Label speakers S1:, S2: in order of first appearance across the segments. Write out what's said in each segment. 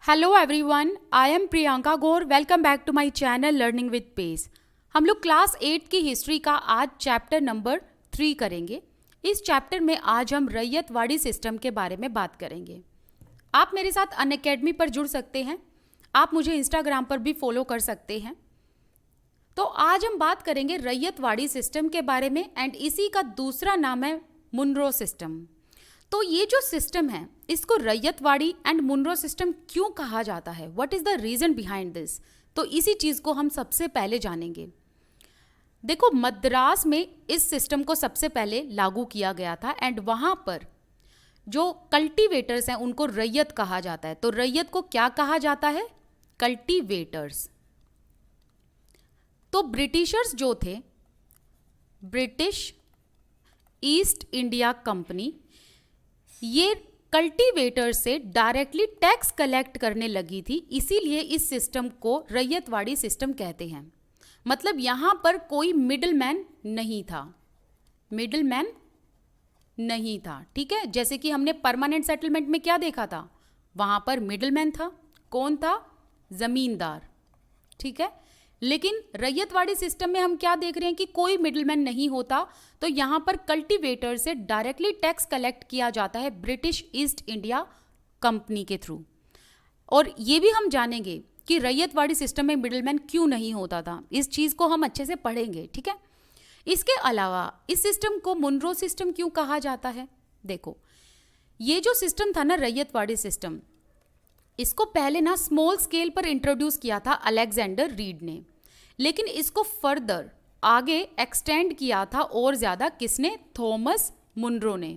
S1: Hello everyone, I am Priyanka Gaur. Welcome back to my channel learning with pace. हम लोग class 8 की history का आज चैप्टर नंबर 3 करेंगे। इस चैप्टर में आज हम रैयतवाड़ी सिस्टम के बारे में बात करेंगे। आप मेरे साथ अनअकैडमी पर जुड़ सकते हैं, आप मुझे इंस्टाग्राम पर भी फॉलो कर सकते हैं। तो आज हम बात करेंगे रैयतवाड़ी सिस्टम के बारे में एंड इसी का दूसरा नाम है मुनरो सिस्टम। तो ये जो सिस्टम है इसको रैयतवाड़ी एंड मुनरो सिस्टम क्यों कहा जाता है, what is the reason behind this, तो इसी चीज को हम सबसे पहले जानेंगे। देखो, मद्रास में इस सिस्टम को सबसे पहले लागू किया गया था एंड वहां पर जो कल्टीवेटर्स हैं उनको रैयत कहा जाता है। तो रैयत को क्या कहा जाता है? कल्टीवेटर्स। तो ब्रिटिशर्स जो थे, ब्रिटिश ईस्ट इंडिया कंपनी, ये कल्टीवेटर से डायरेक्टली टैक्स कलेक्ट करने लगी थी, इसीलिए इस सिस्टम को रैयतवाड़ी सिस्टम कहते हैं। मतलब यहां पर कोई मिडलमैन नहीं था, मिडलमैन नहीं था। ठीक है, जैसे कि हमने परमानेंट सेटलमेंट में क्या देखा था, वहां पर मिडलमैन था। कौन था? जमींदार। ठीक है, लेकिन रैयतवाड़ी सिस्टम में हम क्या देख रहे हैं कि कोई मिडलमैन नहीं होता। तो यहां पर कल्टीवेटर से डायरेक्टली टैक्स कलेक्ट किया जाता है ब्रिटिश ईस्ट इंडिया कंपनी के थ्रू। और ये भी हम जानेंगे कि रैयतवाड़ी सिस्टम में मिडलमैन क्यों नहीं होता था, इस चीज को हम अच्छे से पढ़ेंगे। ठीक है, इसके अलावा इस सिस्टम को मुनरो सिस्टम क्यों कहा जाता है? देखो, ये जो सिस्टम था ना रैयतवाड़ी सिस्टम, इसको पहले ना स्मॉल स्केल पर इंट्रोड्यूस किया था अलेक्जेंडर रीड ने, लेकिन इसको फर्दर आगे एक्सटेंड किया था और ज़्यादा किसने? थॉमस मुनरो ने।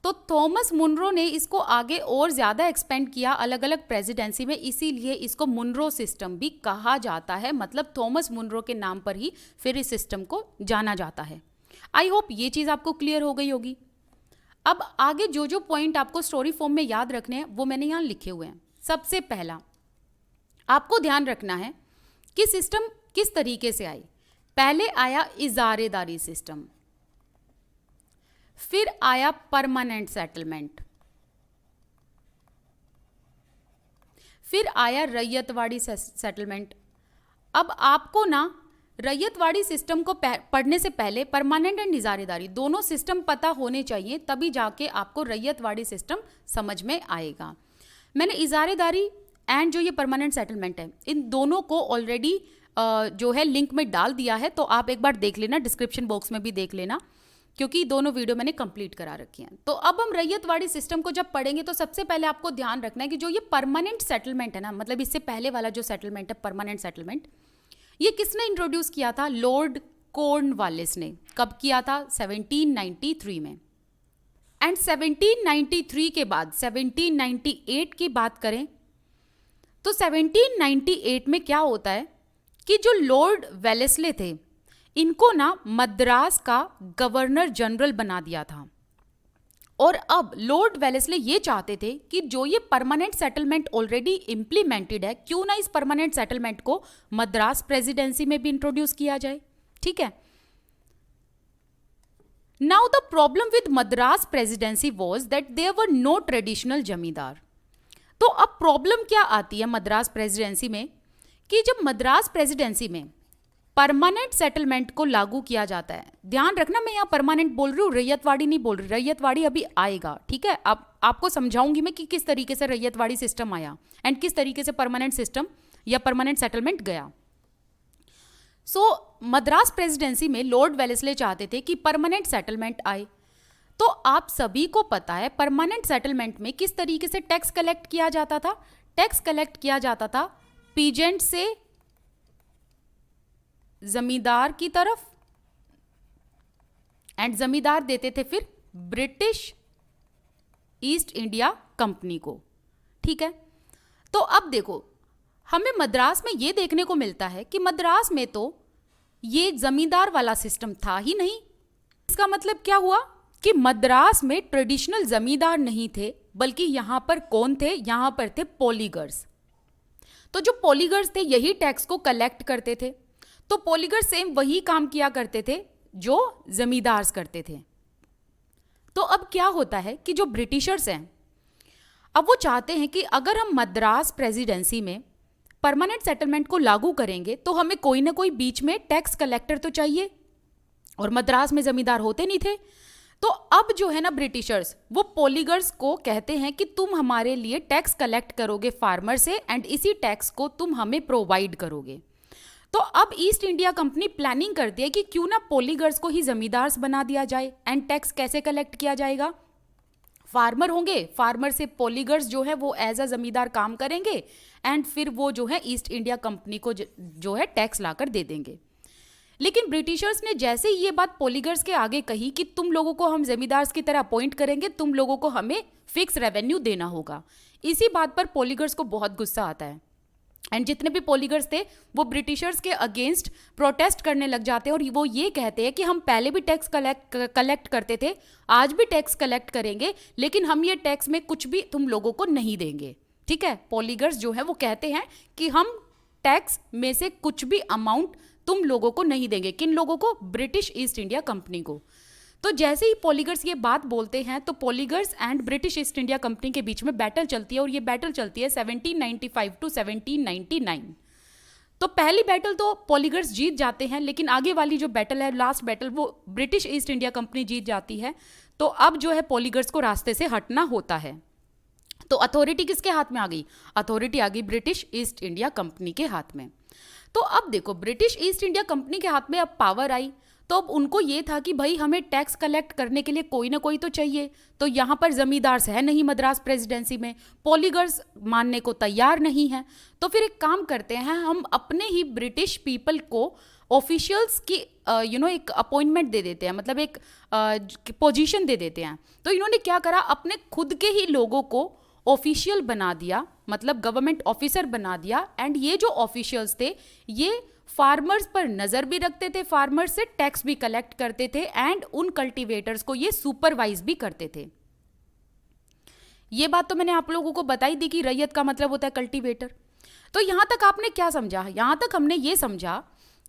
S1: तो थॉमस मुनरो ने इसको आगे और ज़्यादा एक्सपेंड किया अलग अलग प्रेसिडेंसी में, इसीलिए इसको मुनरो सिस्टम भी कहा जाता है। मतलब थॉमस मुनरो के नाम पर ही फिर इस सिस्टम को जाना जाता है। आई होप ये चीज़ आपको क्लियर हो गई होगी। अब आगे जो जो पॉइंट आपको स्टोरी फॉर्म में याद रखने हैं वो मैंने यहाँ लिखे हुए हैं। सबसे पहला आपको ध्यान रखना है कि सिस्टम किस तरीके से आई। पहले आया इजारेदारी सिस्टम, फिर आया परमानेंट सेटलमेंट, फिर आया रैयतवाड़ी सेटलमेंट। अब आपको ना रैयतवाड़ी सिस्टम को पढ़ने से पहले परमानेंट एंड इजारेदारी दोनों सिस्टम पता होने चाहिए, तभी जाके आपको रैयतवाड़ी सिस्टम समझ में आएगा। मैंने इजारेदारी एंड जो ये परमानेंट सेटलमेंट है, इन दोनों को ऑलरेडी जो है लिंक में डाल दिया है, तो आप एक बार देख लेना, डिस्क्रिप्शन बॉक्स में भी देख लेना, क्योंकि दोनों वीडियो मैंने कंप्लीट करा रखी हैं। तो अब हम रैयतवाड़ी सिस्टम को जब पढ़ेंगे तो सबसे पहले आपको ध्यान रखना है कि जो ये परमानेंट सेटलमेंट है ना, मतलब इससे पहले वाला जो सेटलमेंट है परमानेंट सेटलमेंट, ये किसने इंट्रोड्यूस किया था? लॉर्ड कॉर्नवालिस ने। कब किया था? 1793 में। एंड 1793 के बाद 1798 की बात करें तो 1798 में क्या होता है कि जो लॉर्ड वेलेस्ले थे, इनको ना मद्रास का गवर्नर जनरल बना दिया था। और अब लॉर्ड वेलेस्ले ये चाहते थे कि जो ये परमानेंट सेटलमेंट ऑलरेडी इंप्लीमेंटेड है, क्यों ना इस परमानेंट सेटलमेंट को मद्रास प्रेसिडेंसी में भी इंट्रोड्यूस किया जाए। ठीक है, now the problem with Madras presidency was that there were no traditional zamindar. तो अब प्रॉब्लम क्या आती है मद्रास प्रेसिडेंसी में कि जब मद्रास प्रेसिडेंसी में परमानेंट सेटलमेंट को लागू किया जाता है, ध्यान रखना मैं यहाँ परमानेंट बोल रही हूँ, रैयतवाड़ी नहीं बोल रही, रैयतवाड़ी अभी आएगा। ठीक है, अब आपको समझाऊंगी मैं कि किस तरीके से रैयतवाड़ी सिस्टम आया एंड किस तरीके से परमानेंट सिस्टम या परमानेंट सेटलमेंट गया। सो मद्रास प्रेसिडेंसी में लॉर्ड वेलेस्ले चाहते थे कि परमानेंट सेटलमेंट आए। तो आप सभी को पता है परमानेंट सेटलमेंट में किस तरीके से टैक्स कलेक्ट किया जाता था। टैक्स कलेक्ट किया जाता था पीजेंट से जमींदार की तरफ, एंड जमींदार देते थे फिर ब्रिटिश ईस्ट इंडिया कंपनी को। ठीक है, तो अब देखो, हमें मद्रास में ये देखने को मिलता है कि मद्रास में तो ये जमींदार वाला सिस्टम था ही नहीं। इसका मतलब क्या हुआ कि मद्रास में ट्रेडिशनल जमींदार नहीं थे, बल्कि यहां पर कौन थे? यहां पर थे पॉलीगर्स। तो जो पॉलीगर्स थे यही टैक्स को कलेक्ट करते थे। तो पॉलीगर सेम वही काम किया करते थे जो जमींदार करते थे। तो अब क्या होता है कि जो ब्रिटिशर्स हैं, अब वो चाहते हैं कि अगर हम मद्रास प्रेसिडेंसी में परमानेंट सेटलमेंट को लागू करेंगे तो हमें कोई ना कोई बीच में टैक्स कलेक्टर तो चाहिए, और मद्रास में जमींदार होते नहीं थे। तो अब जो है ना ब्रिटिशर्स वो पोलीगर्स को कहते हैं कि तुम हमारे लिए टैक्स कलेक्ट करोगे फार्मर से एंड इसी टैक्स को तुम हमें प्रोवाइड करोगे। तो अब ईस्ट इंडिया कंपनी प्लानिंग करती है कि क्यों ना पोलीगर्स को ही जमींदार बना दिया जाए। एंड टैक्स कैसे कलेक्ट किया जाएगा? फार्मर होंगे, फार्मर से पोलीगर्स जो है वो एज अ जमींदार काम करेंगे एंड फिर वो जो है ईस्ट इंडिया कंपनी को जो है टैक्स लाकर दे देंगे। लेकिन ब्रिटिशर्स ने जैसे ही ये बात पोलीगर्स के आगे कही कि तुम लोगों को हम जमींदार्स की तरह अपॉइंट करेंगे, तुम लोगों को हमें फिक्स रेवेन्यू देना होगा, इसी बात पर पोलीगर्स को बहुत गुस्सा आता है। एंड जितने भी पोलीगर्स थे वो ब्रिटिशर्स के अगेंस्ट प्रोटेस्ट करने लग जाते हैं और वो ये कहते हैं कि हम पहले भी टैक्स कलेक्ट करते थे, आज भी टैक्स कलेक्ट करेंगे, लेकिन हम ये टैक्स में कुछ भी तुम लोगों को नहीं देंगे। ठीक है, पोलीगर्स जो है वो कहते हैं कि हम टैक्स में से कुछ भी अमाउंट तुम लोगों को नहीं देंगे। किन लोगों को? ब्रिटिश ईस्ट इंडिया कंपनी को। तो जैसे ही पोलीगर्स ये बात बोलते हैं तो Poligars and British East India Company के बीच में बैटल चलती है और ये बैटल चलती है 1795 टू 1799। तो पहली बैटल तो पोलीगर्स जीत जाते हैं, लेकिन आगे वाली जो बैटल है, लास्ट बैटल, वो ब्रिटिश ईस्ट इंडिया कंपनी जीत जाती है। तो अब जो है पोलीगर्स को रास्ते से हटना होता है। तो अथॉरिटी किसके हाथ में आ गई? अथॉरिटी आ गई ब्रिटिश ईस्ट इंडिया कंपनी के हाथ में। तो अब देखो, ब्रिटिश ईस्ट इंडिया कंपनी के हाथ में अब पावर आई, तो अब उनको ये था कि भाई हमें टैक्स कलेक्ट करने के लिए कोई ना कोई तो चाहिए। तो यहाँ पर जमींदार है नहीं मद्रास प्रेसिडेंसी में, पोलीगर्स मानने को तैयार नहीं है। तो फिर एक काम करते हैं, हम अपने ही ब्रिटिश पीपल को ऑफिशियल्स की एक अपॉइंटमेंट दे देते हैं, मतलब एक पोजीशन दे देते हैं। तो इन्होंने क्या करा, अपने खुद के ही लोगों को ऑफिशियल बना दिया, मतलब गवर्नमेंट ऑफिसर बना दिया। एंड ये जो ऑफिशियल्स थे ये फार्मर्स पर नजर भी रखते थे, फार्मर्स से टैक्स भी कलेक्ट करते थे एंड उन कल्टीवेटर्स को ये सुपरवाइज भी करते थे। ये बात तो मैंने आप लोगों को बताई दी कि रैयत का मतलब होता है कल्टीवेटर। तो यहां तक आपने क्या समझा? यहां तक हमने ये समझा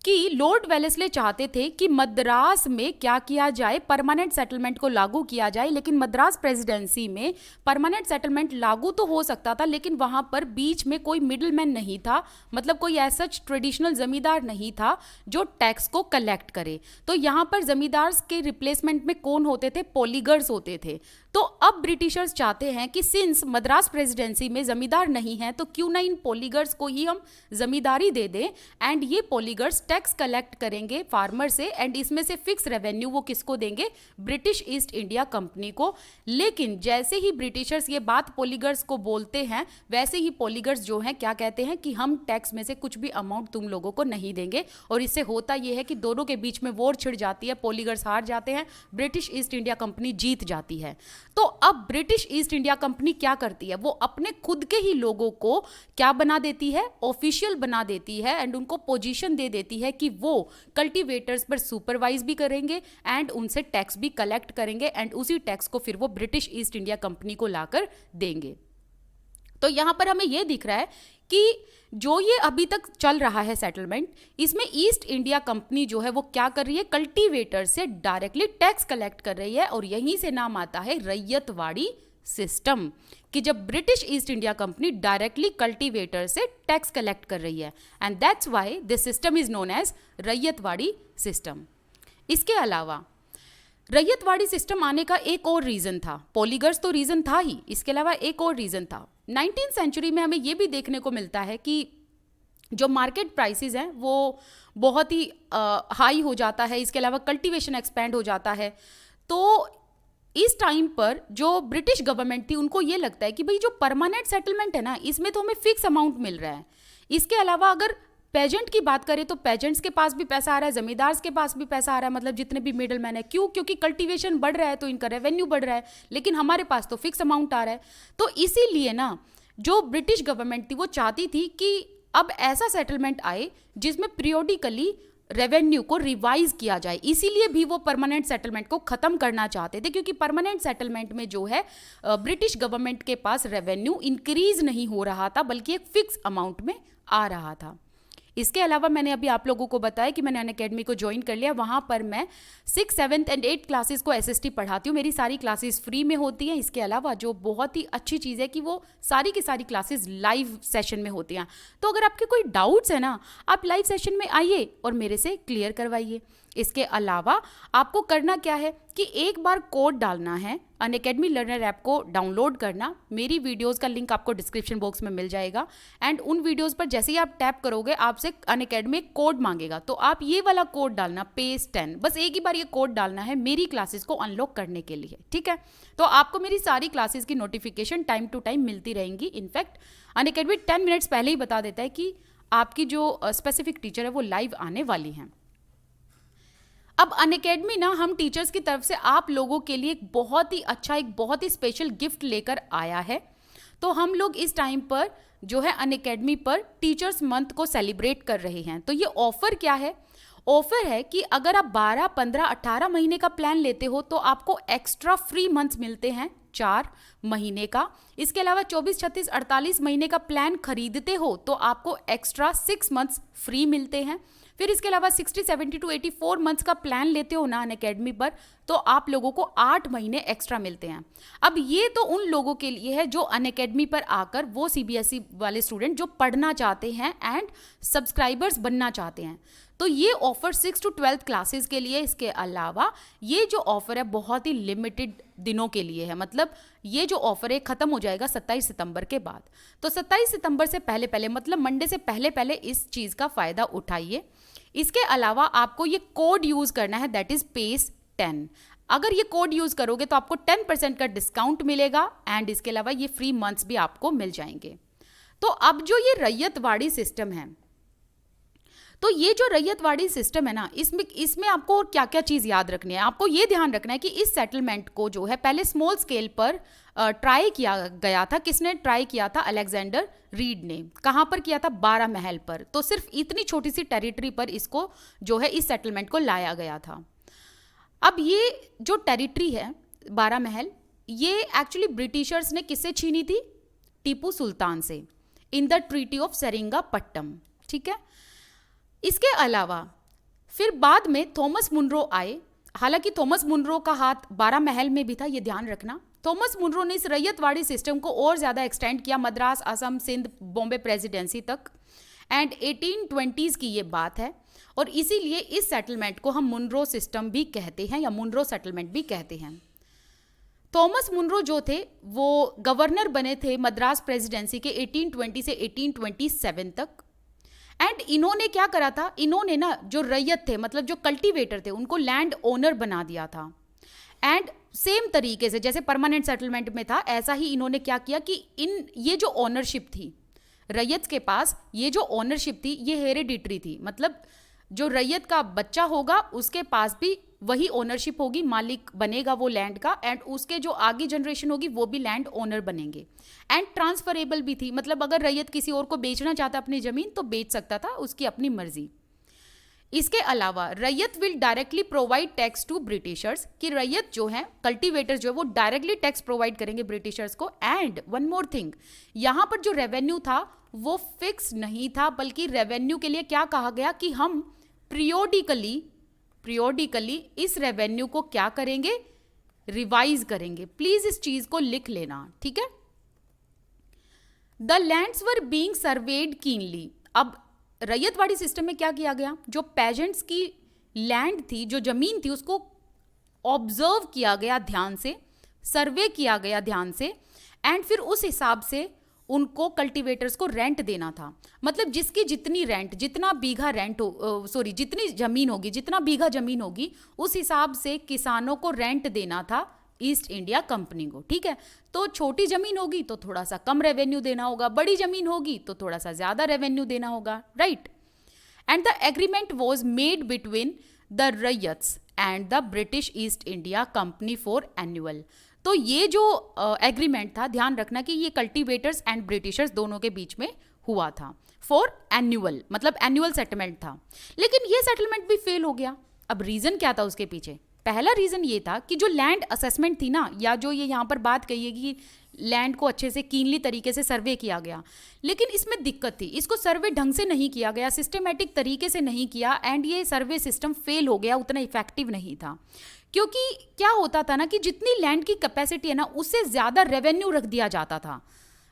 S1: कि लॉर्ड वेलेस्ले चाहते थे कि मद्रास में क्या किया जाए, परमानेंट सेटलमेंट को लागू किया जाए। लेकिन मद्रास प्रेसिडेंसी में परमानेंट सेटलमेंट लागू तो हो सकता था, लेकिन वहां पर बीच में कोई मिडलमैन नहीं था, मतलब कोई ऐसा ट्रेडिशनल जमींदार नहीं था जो टैक्स को कलेक्ट करे। तो यहां पर जमींदार के रिप्लेसमेंट में कौन होते थे? पोलीगर्स होते थे। तो अब ब्रिटिशर्स चाहते हैं कि सिंस मद्रास प्रेसिडेंसी में जमींदार नहीं है तो क्यों ना इन पोलीगर्स को ही हम जमींदारी दे दें एंड ये पोलीगर्स टैक्स कलेक्ट करेंगे फार्मर से एंड इसमें से फिक्स रेवेन्यू वो किसको देंगे? ब्रिटिश ईस्ट इंडिया कंपनी को। लेकिन जैसे ही ब्रिटिशर्स ये बात पोलीगर्स को बोलते हैं, वैसे ही पोलीगर्स जो हैं क्या कहते हैं कि हम टैक्स में से कुछ भी अमाउंट तुम लोगों को नहीं देंगे। और इससे होता ये है कि दोनों के बीच में वॉर छिड़ जाती है, पोलीगर्स हार जाते हैं, ब्रिटिश ईस्ट इंडिया कंपनी जीत जाती है। तो अब ब्रिटिश ईस्ट इंडिया कंपनी क्या करती है? वो अपने खुद के ही लोगों को क्या बना देती है? ऑफिशियल बना देती है एंड उनको पोजीशन दे देती है कि वो कल्टीवेटर्स पर सुपरवाइज भी करेंगे एंड उनसे टैक्स भी कलेक्ट करेंगे एंड उसी टैक्स को फिर वो ब्रिटिश ईस्ट इंडिया कंपनी को लाकर देंगे। तो यहां पर हमें यह दिख रहा है कि जो ये अभी तक चल रहा है सेटलमेंट, इसमें ईस्ट इंडिया कंपनी जो है वो क्या कर रही है? कल्टीवेटर से डायरेक्टली टैक्स कलेक्ट कर रही है। और यहीं से नाम आता है रैयतवाड़ी सिस्टम, कि जब British East India company directly cultivator से टैक्स कलेक्ट कर रही है and that's why this system is known as ryotwari system. इसके अलावा रैयतवाड़ी सिस्टम आने का एक और रीजन था, पोलीगर्स तो रीजन था ही, इसके अलावा एक और रीजन था। 19th सेंचुरी में हमें यह भी देखने को मिलता है कि जो मार्केट प्राइसेस हैं वो बहुत ही हाई हो जाता है, इसके अलावा कल्टीवेशन एक्सपेंड हो जाता है। तो इस टाइम पर जो ब्रिटिश गवर्नमेंट थी उनको ये लगता है कि भाई जो परमानेंट सेटलमेंट है ना, इसमें तो हमें फिक्स अमाउंट मिल रहा है। इसके अलावा अगर पेजेंट की बात करें तो पेजेंट्स के पास भी पैसा आ रहा है, जमींदार के पास भी पैसा आ रहा है, मतलब जितने भी मिडल मैन है। क्यों? क्योंकि कल्टीवेशन बढ़ रहा है तो इनका रेवेन्यू बढ़ रहा है, लेकिन हमारे पास तो फिक्स अमाउंट आ रहा है। तो इसीलिए ना जो ब्रिटिश गवर्नमेंट थी वो चाहती थी कि अब ऐसा सेटलमेंट आए जिसमें पीरियोडिकली रेवेन्यू को रिवाइज किया जाए। इसीलिए भी वो परमानेंट सेटलमेंट को खत्म करना चाहते थे, क्योंकि परमानेंट सेटलमेंट में जो है ब्रिटिश गवर्नमेंट के पास रेवेन्यू इंक्रीज नहीं हो रहा था, बल्कि एक फिक्स अमाउंट में आ रहा था। इसके अलावा मैंने अभी आप लोगों को बताया कि मैंने अनअकैडमी को ज्वाइन कर लिया, वहाँ पर मैं 6, 7 एंड 8 क्लासेस को एसएसटी पढ़ाती हूँ। मेरी सारी क्लासेस फ्री में होती हैं। इसके अलावा जो बहुत ही अच्छी चीज़ है कि वो सारी की सारी क्लासेस लाइव सेशन में होती हैं। तो अगर आपके कोई डाउट्स है ना, आप लाइव सेशन में आइए और मेरे से क्लियर करवाइए। इसके अलावा आपको करना क्या है कि एक बार कोड डालना है, अनअकैडमी लर्नर ऐप को डाउनलोड करना। मेरी वीडियोस का लिंक आपको डिस्क्रिप्शन बॉक्स में मिल जाएगा एंड उन वीडियोस पर जैसे ही आप टैप करोगे आपसे अनअकैडमी कोड मांगेगा, तो आप ये वाला कोड डालना पेज 10। बस एक ही बार ये कोड डालना है मेरी क्लासेस को अनलॉक करने के लिए, ठीक है। तो आपको मेरी सारी क्लासेस की नोटिफिकेशन टाइम टू टाइम मिलती रहेंगी। इनफैक्ट अनअकैडमी 10 मिनट्स पहले ही बता देता है कि आपकी जो स्पेसिफिक टीचर है वो लाइव आने वाली हैं। अब अनअकैडमी ना हम टीचर्स की तरफ से आप लोगों के लिए एक बहुत ही अच्छा, एक बहुत ही स्पेशल गिफ्ट लेकर आया है। तो हम लोग इस टाइम पर जो है अनअकैडमी पर टीचर्स मंथ को सेलिब्रेट कर रहे हैं। तो ये ऑफर क्या है? ऑफर है कि अगर आप 12, 15, 18 महीने का प्लान लेते हो तो आपको एक्स्ट्रा फ्री मंथ्स मिलते हैं 4 महीने का। इसके अलावा 24, 36, 48 महीने का प्लान खरीदते हो तो आपको एक्स्ट्रा 6 मंथ्स फ्री मिलते हैं। फिर इसके अलावा 60, 70 to 84 मंथ्स का प्लान लेते हो ना अनअकैडमी पर तो आप लोगों को 8 महीने एक्स्ट्रा मिलते हैं। अब ये तो उन लोगों के लिए है जो अनअकैडमी पर आकर वो सीबीएसई वाले स्टूडेंट जो पढ़ना चाहते हैं एंड सब्सक्राइबर्स बनना चाहते हैं। तो ये ऑफर 6 to 12 क्लासेस के लिए। इसके अलावा ये जो ऑफर है बहुत ही लिमिटेड दिनों के लिए है, मतलब ये जो ऑफर है खत्म हो जाएगा 27 सितंबर के बाद। तो 27 सितंबर से पहले पहले, मतलब मंडे से पहले पहले इस चीज़ का फ़ायदा उठाइए। इसके अलावा आपको ये कोड यूज़ करना है, दैट इज़ पेज 10। अगर ये कोड यूज़ करोगे तो आपको 10% का डिस्काउंट मिलेगा एंड इसके अलावा ये फ्री मंथ्स भी आपको मिल जाएंगे। तो अब जो ये रैयतवाड़ी सिस्टम है, तो ये जो रैयतवाड़ी सिस्टम है ना, इसमें आपको और क्या क्या चीज़ याद रखनी है। आपको ये ध्यान रखना है कि इस सेटलमेंट को जो है पहले स्मॉल स्केल पर ट्राई किया गया था। किसने ट्राई किया था? अलेक्जेंडर रीड ने। कहाँ पर किया था? 12 महल पर। तो सिर्फ इतनी छोटी सी टेरिटरी पर इसको जो है इस सेटलमेंट को लाया गया था। अब ये जो टेरिटरी है 12 महल, ये एक्चुअली ब्रिटिशर्स ने किससे छीनी थी? टीपू सुल्तान से, इन द ट्रीटी ऑफ सेरिंगापट्टम, ठीक है। इसके अलावा फिर बाद में थॉमस मुनरो आए। हालांकि थॉमस मुनरो का हाथ 12 महल में भी था, ये ध्यान रखना। थॉमस मुनरो ने इस रैयतवाड़ी सिस्टम को और ज़्यादा एक्सटेंड किया मद्रास, असम, सिंध, बॉम्बे प्रेसिडेंसी तक एंड 1820s की ये बात है। और इसीलिए इस सेटलमेंट को हम मुनरो सिस्टम भी कहते हैं या मुनरो सेटलमेंट भी कहते हैं। थॉमस मुनरो जो थे वो गवर्नर बने थे मद्रास प्रेसिडेंसी के 1820 से 1827 तक। एंड इन्होंने क्या करा था? इन्होंने ना जो रैयत थे, मतलब जो कल्टीवेटर थे, उनको लैंड ओनर बना दिया था। एंड सेम तरीके से जैसे परमानेंट सेटलमेंट में था, ऐसा ही इन्होंने क्या किया कि ये जो ओनरशिप थी रैयत के पास, ये जो ओनरशिप थी ये हेरिडिटरी थी। मतलब जो रैयत का बच्चा होगा उसके पास भी वही ओनरशिप होगी, मालिक बनेगा वो लैंड का, एंड उसके जो आगे जनरेशन होगी वो भी लैंड ओनर बनेंगे। एंड ट्रांसफरेबल भी थी, मतलब अगर रैयत किसी और को बेचना चाहता अपनी ज़मीन तो बेच सकता था, उसकी अपनी मर्जी। इसके अलावा ryot will directly provide tax to Britishers, कि रैयत जो है, कल्टीवेटर्स जो है वो डायरेक्टली टैक्स प्रोवाइड करेंगे ब्रिटिशर्स को। एंड वन मोर थिंग, यहाँ पर जो रेवेन्यू था वो फिक्स नहीं था, बल्कि रेवेन्यू के लिए क्या कहा गया कि हम पीरियोडिकली इस रेवेन्यू को क्या करेंगे? रिवाइज करेंगे। प्लीज इस चीज को लिख लेना, ठीक है। The lands were being served keenly. अब रैयतवाड़ी सिस्टम में क्या किया गया? जो पेजेंट्स की लैंड थी, जो जमीन थी, उसको ऑब्जर्व किया गया ध्यान से, सर्वे किया गया ध्यान से, एंड फिर उस हिसाब से उनको कल्टीवेटर्स को रेंट देना था। मतलब जिसकी जितनी रेंट, जितना बीघा रेंट हो, जितनी जमीन होगी, जितना बीघा जमीन होगी, उस हिसाब से किसानों को रेंट देना था ईस्ट इंडिया कंपनी को, ठीक है। तो छोटी जमीन होगी तो थोड़ा सा कम रेवेन्यू देना होगा, बड़ी जमीन होगी तो थोड़ा सा ज्यादा रेवेन्यू देना होगा, right. And the agreement was made between the ryots and the British East India Company for annual. तो ये जो एग्रीमेंट था, ध्यान रखना कि ये कल्टीवेटर्स एंड ब्रिटिशर्स दोनों के बीच में हुआ था फॉर एनुअल, मतलब एनुअल सेटलमेंट था। लेकिन ये सेटलमेंट भी फेल हो गया। अब रीजन क्या था उसके पीछे? पहला रीजन ये था कि जो लैंड असेसमेंट थी ना, या जो ये यहाँ पर बात कही है कि लैंड को अच्छे से कीनली तरीके से सर्वे किया गया, लेकिन इसमें दिक्कत थी, इसको सर्वे ढंग से नहीं किया गया, सिस्टमेटिक तरीके से नहीं किया, एंड ये सर्वे सिस्टम फेल हो गया, उतना इफेक्टिव नहीं था। क्योंकि क्या होता था ना कि जितनी लैंड की कैपेसिटी है ना, उससे ज़्यादा रेवेन्यू रख दिया जाता था,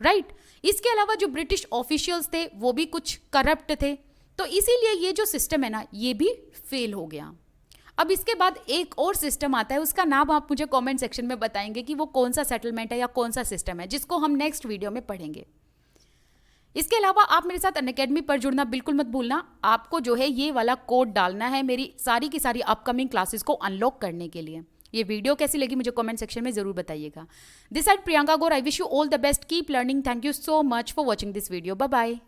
S1: राइट। इसके अलावा जो ब्रिटिश ऑफिशियल्स थे वो भी कुछ करप्ट थे, तो इसीलिए ये जो सिस्टम है ना, ये भी फेल हो गया। अब इसके बाद एक और सिस्टम आता है, उसका नाम आप मुझे कमेंट सेक्शन में बताएंगे कि वो कौन सा सेटलमेंट है या कौन सा सिस्टम है, जिसको हम नेक्स्ट वीडियो में पढ़ेंगे। इसके अलावा आप मेरे साथ अनअकैडमी पर जुड़ना बिल्कुल मत भूलना। आपको जो है ये वाला कोड डालना है मेरी सारी की सारी अपकमिंग क्लासेस को अनलॉक करने के लिए। ये वीडियो कैसी लगी मुझे कमेंट सेक्शन में जरूर बताइएगा। This side Priyanka Gaur, I wish you all the best, keep learning, thank you so much for watching this video, bye bye.